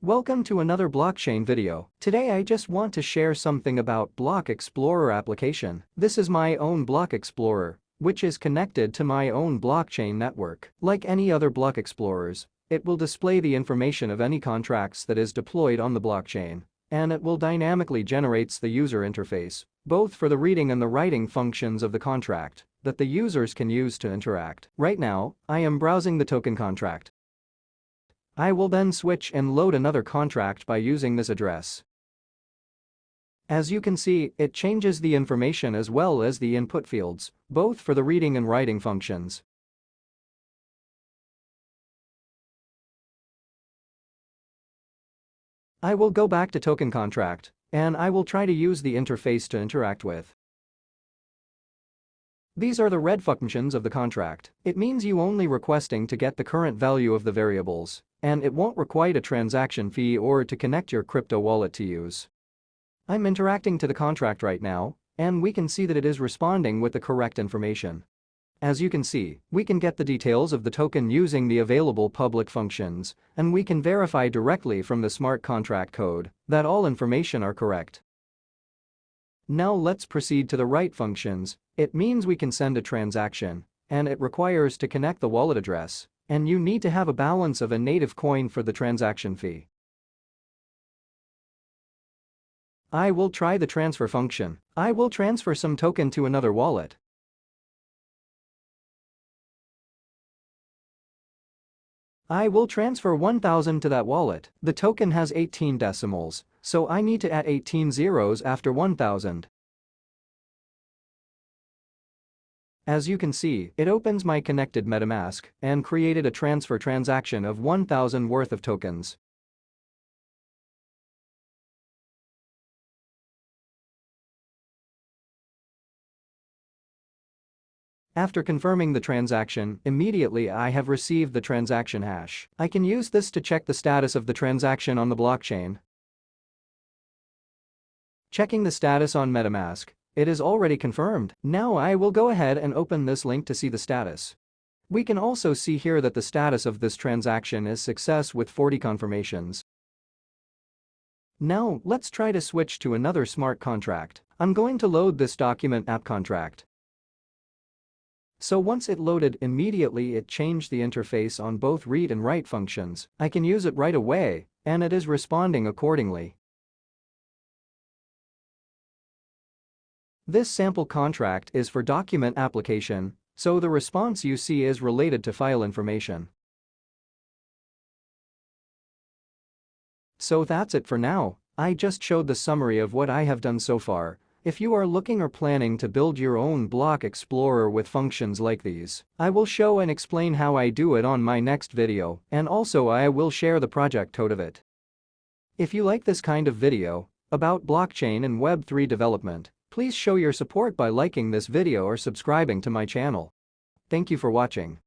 Welcome to another blockchain video. Today I just want to share something about Block Explorer application. This is my own Block Explorer, which is connected to my own blockchain network. Like any other Block Explorers, it will display the information of any contracts that is deployed on the blockchain, and it will dynamically generates the user interface, both for the reading and the writing functions of the contract that the users can use to interact. Right now, I am browsing the token contract. I will then switch and load another contract by using this address. As you can see, it changes the information as well as the input fields, both for the reading and writing functions. I will go back to token contract, and I will try to use the interface to interact with. These are the red functions of the contract. It means you only requesting to get the current value of the variables, and it won't require a transaction fee or to connect your crypto wallet to use. I'm interacting to the contract right now, and we can see that it is responding with the correct information. As you can see, we can get the details of the token using the available public functions, and we can verify directly from the smart contract code that all information are correct. Now let's proceed to the write functions. It means we can send a transaction, and it requires to connect the wallet address, and you need to have a balance of a native coin for the transaction fee. I will try the transfer function. I will transfer some token to another wallet. I will transfer 1000 to that wallet. The token has 18 decimals, so I need to add 18 zeros after 1000. As you can see, it opens my connected MetaMask and created a transfer transaction of 1000 worth of tokens. After confirming the transaction, immediately I have received the transaction hash. I can use this to check the status of the transaction on the blockchain. Checking the status on MetaMask, it is already confirmed. Now I will go ahead and open this link to see the status. We can also see here that the status of this transaction is success with 40 confirmations. Now let's try to switch to another smart contract. I'm going to load this document app contract. So once it loaded, immediately it changed the interface on both read and write functions. I can use it right away, and it is responding accordingly. This sample contract is for document application, so the response you see is related to file information. So that's it for now. I just showed the summary of what I have done so far. If you are looking or planning to build your own Block Explorer with functions like these, I will show and explain how I do it on my next video, and also I will share the project code of it. If you like this kind of video about blockchain and web3 development, please show your support by liking this video or subscribing to my channel. Thank you for watching.